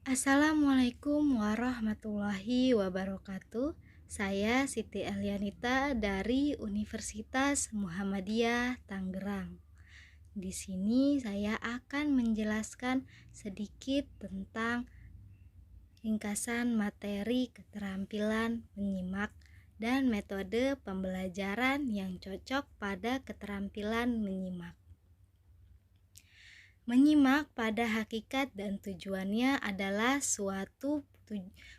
Assalamualaikum warahmatullahi wabarakatuh. Saya Siti Elianita dari Universitas Muhammadiyah Tangerang. Di sini saya akan menjelaskan sedikit tentang ringkasan materi keterampilan menyimak dan metode pembelajaran yang cocok pada keterampilan menyimak. Menyimak pada hakikat dan tujuannya adalah suatu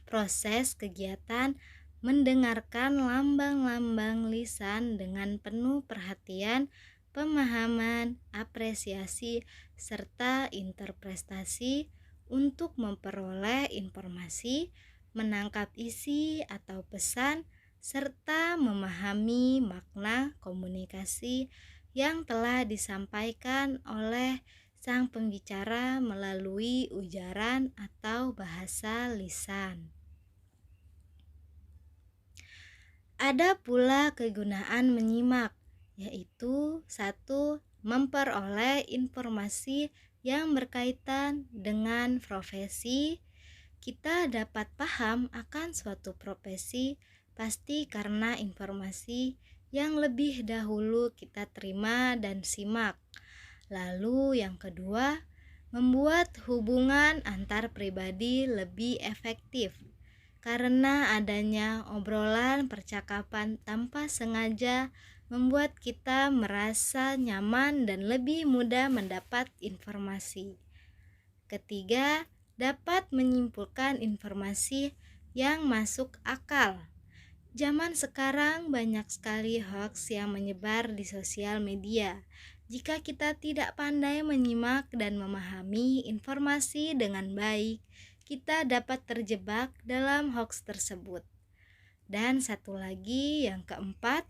proses kegiatan mendengarkan lambang-lambang lisan dengan penuh perhatian, pemahaman, apresiasi, serta interpretasi untuk memperoleh informasi, menangkap isi atau pesan, serta memahami makna komunikasi yang telah disampaikan oleh sang pembicara melalui ujaran atau bahasa lisan. Ada pula kegunaan menyimak, yaitu 1. Memperoleh informasi yang berkaitan dengan profesi. Kita dapat paham akan suatu profesi pasti karena informasi yang lebih dahulu kita terima dan simak. Lalu yang kedua, membuat hubungan antar pribadi lebih efektif karena adanya obrolan percakapan tanpa sengaja membuat kita merasa nyaman dan lebih mudah mendapat informasi. Ketiga, dapat menyimpulkan informasi yang masuk akal. Zaman sekarang banyak sekali hoaks yang menyebar di sosial media. Jika kita tidak pandai menyimak dan memahami informasi dengan baik, kita dapat terjebak dalam hoaks tersebut. Dan satu lagi, yang keempat,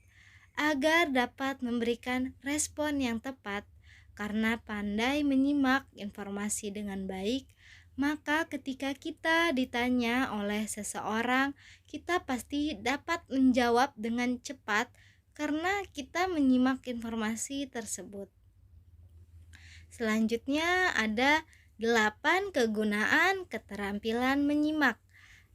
agar dapat memberikan respon yang tepat karena pandai menyimak informasi dengan baik, maka ketika kita ditanya oleh seseorang, kita pasti dapat menjawab dengan cepat karena kita menyimak informasi tersebut. Selanjutnya ada 8 kegunaan keterampilan menyimak,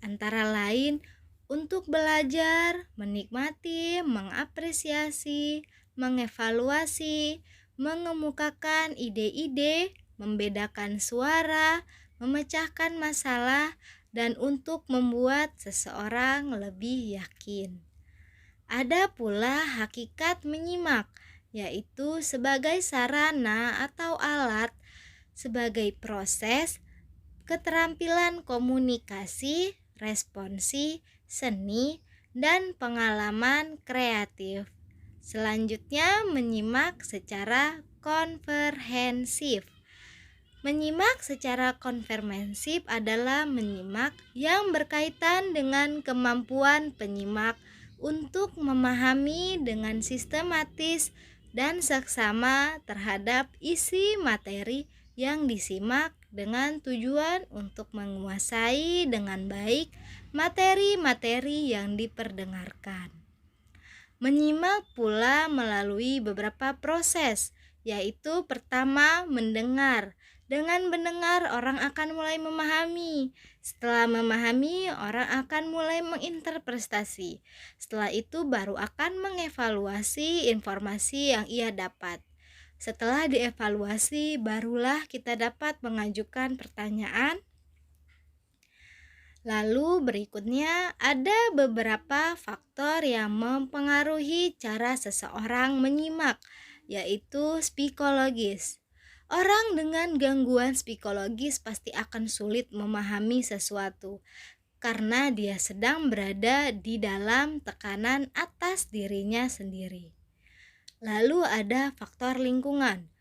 antara lain untuk belajar, menikmati, mengapresiasi, mengevaluasi, mengemukakan ide-ide, membedakan suara, memecahkan masalah, dan untuk membuat seseorang lebih yakin. Ada pula hakikat menyimak, yaitu sebagai sarana atau alat, sebagai proses keterampilan komunikasi, responsi, seni, dan pengalaman kreatif. Selanjutnya, menyimak secara komprehensif. Menyimak secara komprehensif adalah menyimak yang berkaitan dengan kemampuan penyimak untuk memahami dengan sistematis dan seksama terhadap isi materi yang disimak dengan tujuan untuk menguasai dengan baik materi-materi yang diperdengarkan. Menyimak pula melalui beberapa proses, yaitu pertama, mendengar. Dengan mendengar, orang akan mulai memahami. Setelah memahami, orang akan mulai menginterpretasi. Setelah itu baru akan mengevaluasi informasi yang ia dapat. Setelah dievaluasi, barulah kita dapat mengajukan pertanyaan. Lalu berikutnya ada beberapa faktor yang mempengaruhi cara seseorang menyimak, yaitu psikologis. Orang dengan gangguan psikologis pasti akan sulit memahami sesuatu karena dia sedang berada di dalam tekanan atas dirinya sendiri. Lalu ada faktor lingkungan.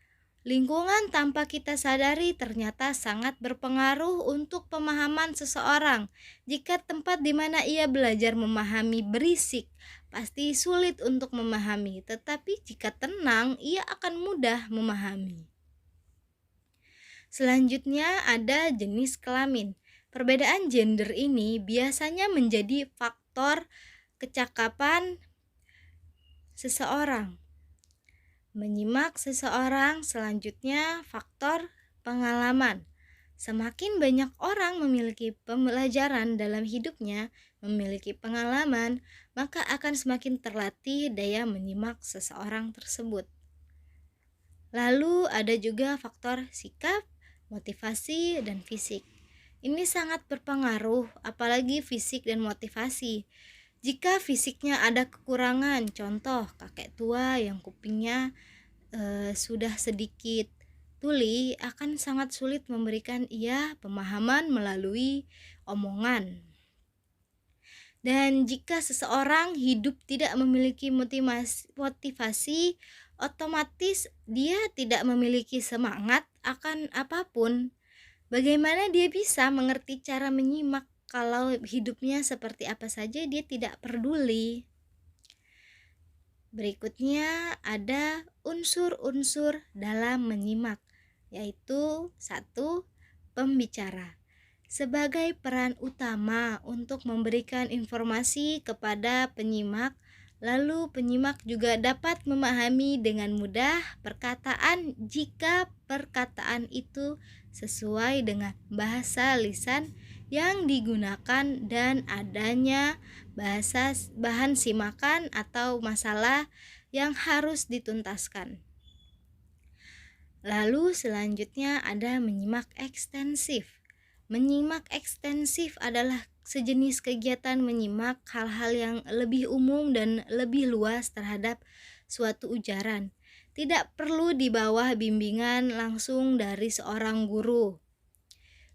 Lingkungan tanpa kita sadari ternyata sangat berpengaruh untuk pemahaman seseorang. Jika tempat di mana ia belajar memahami berisik, pasti sulit untuk memahami, tetapi jika tenang, ia akan mudah memahami. Selanjutnya ada jenis kelamin. Perbedaan gender ini biasanya menjadi faktor kecakapan seseorang. Menyimak seseorang, selanjutnya faktor pengalaman. Semakin banyak orang memiliki pembelajaran dalam hidupnya, memiliki pengalaman, maka akan semakin terlatih daya menyimak seseorang tersebut. Lalu ada juga faktor sikap, motivasi, dan fisik. Ini sangat berpengaruh, apalagi fisik dan motivasi. Jika fisiknya ada kekurangan, contoh kakek tua yang kupingnya sudah sedikit tuli, akan sangat sulit memberikan ia pemahaman melalui omongan. Dan jika seseorang hidup tidak memiliki motivasi, otomatis dia tidak memiliki semangat akan apapun. Bagaimana dia bisa mengerti cara menyimak kalau hidupnya seperti apa saja dia tidak peduli? Berikutnya ada unsur-unsur dalam menyimak, yaitu 1. Pembicara. Sebagai peran utama untuk memberikan informasi kepada penyimak, lalu penyimak juga dapat memahami dengan mudah perkataan jika perkataan itu sesuai dengan bahasa lisan yang digunakan dan adanya bahan simakan atau masalah yang harus dituntaskan. Lalu selanjutnya ada menyimak ekstensif. Menyimak ekstensif adalah sejenis kegiatan menyimak hal-hal yang lebih umum dan lebih luas terhadap suatu ujaran. Tidak perlu di bawah bimbingan langsung dari seorang guru.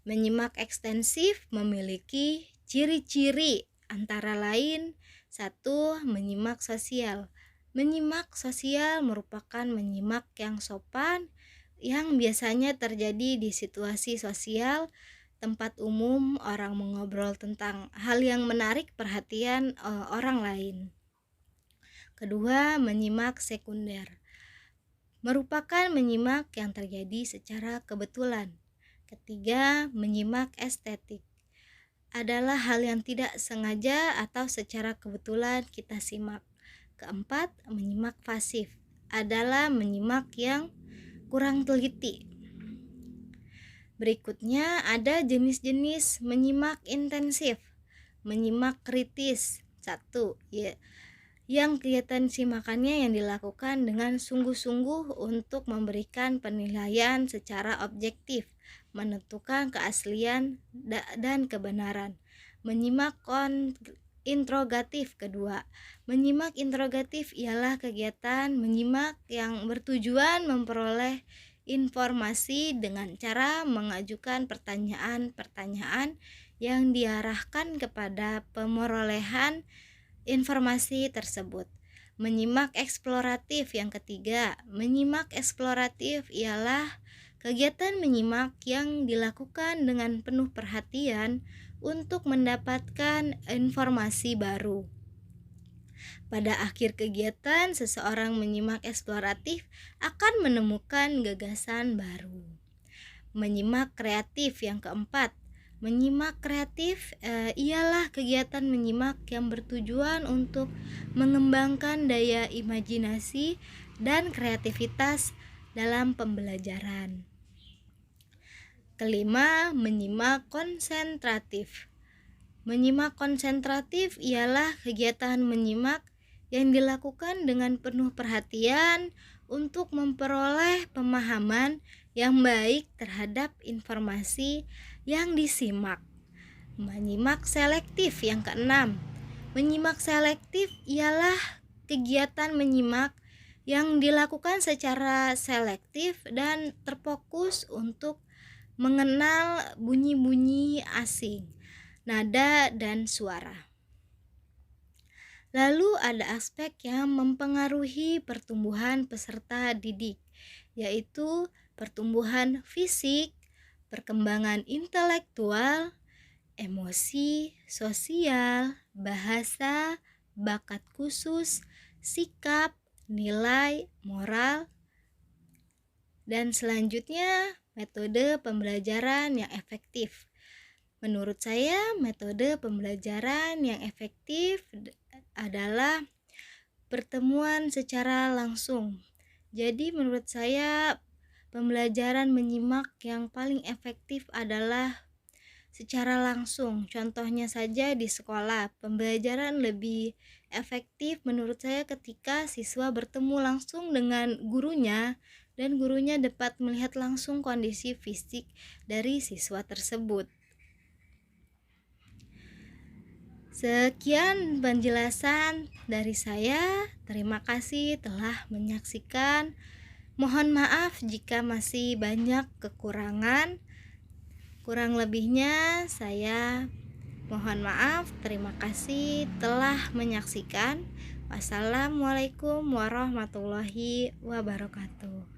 Menyimak ekstensif memiliki ciri-ciri antara lain 1. Menyimak sosial. Menyimak sosial merupakan menyimak yang sopan yang biasanya terjadi di situasi sosial, tempat umum, orang mengobrol tentang hal yang menarik perhatian orang lain. Kedua, menyimak sekunder. Merupakan menyimak yang terjadi secara kebetulan. Ketiga, menyimak estetik. Adalah hal yang tidak sengaja atau secara kebetulan kita simak. Keempat, menyimak pasif. Adalah menyimak yang kurang teliti. Berikutnya ada jenis-jenis menyimak intensif. Menyimak kritis. 1. Yang kegiatan simakannya yang dilakukan dengan sungguh-sungguh untuk memberikan penilaian secara objektif, menentukan keaslian dan kebenaran. Menyimak interrogatif. Kedua, menyimak interrogatif ialah kegiatan menyimak yang bertujuan memperoleh informasi dengan cara mengajukan pertanyaan-pertanyaan yang diarahkan kepada pemerolehan informasi tersebut. Menyimak eksploratif. Yang ketiga, menyimak eksploratif ialah kegiatan menyimak yang dilakukan dengan penuh perhatian untuk mendapatkan informasi baru. Pada akhir kegiatan, seseorang menyimak eksploratif akan menemukan gagasan baru. Menyimak kreatif. Yang keempat, menyimak kreatif ialah kegiatan menyimak yang bertujuan untuk mengembangkan daya imajinasi dan kreativitas dalam pembelajaran. Kelima, menyimak konsentratif. Menyimak konsentratif ialah kegiatan menyimak yang dilakukan dengan penuh perhatian untuk memperoleh pemahaman yang baik terhadap informasi yang disimak. Menyimak selektif. Yang keenam, menyimak selektif ialah kegiatan menyimak yang dilakukan secara selektif dan terfokus untuk mengenal bunyi-bunyi asing, nada dan suara. Lalu ada aspek yang mempengaruhi pertumbuhan peserta didik, yaitu pertumbuhan fisik, perkembangan intelektual, emosi, sosial, bahasa, bakat khusus, sikap, nilai, moral, dan selanjutnya metode pembelajaran yang efektif. Menurut saya, metode pembelajaran yang efektif adalah pertemuan secara langsung. Jadi menurut saya pembelajaran menyimak yang paling efektif adalah secara langsung. Contohnya saja di sekolah, pembelajaran lebih efektif menurut saya ketika siswa bertemu langsung dengan gurunya dan gurunya dapat melihat langsung kondisi fisik dari siswa tersebut. Sekian penjelasan dari saya. Terima kasih telah menyaksikan. Mohon maaf jika masih banyak kekurangan. Kurang lebihnya saya mohon maaf. Terima kasih telah menyaksikan. Wassalamualaikum warahmatullahi wabarakatuh.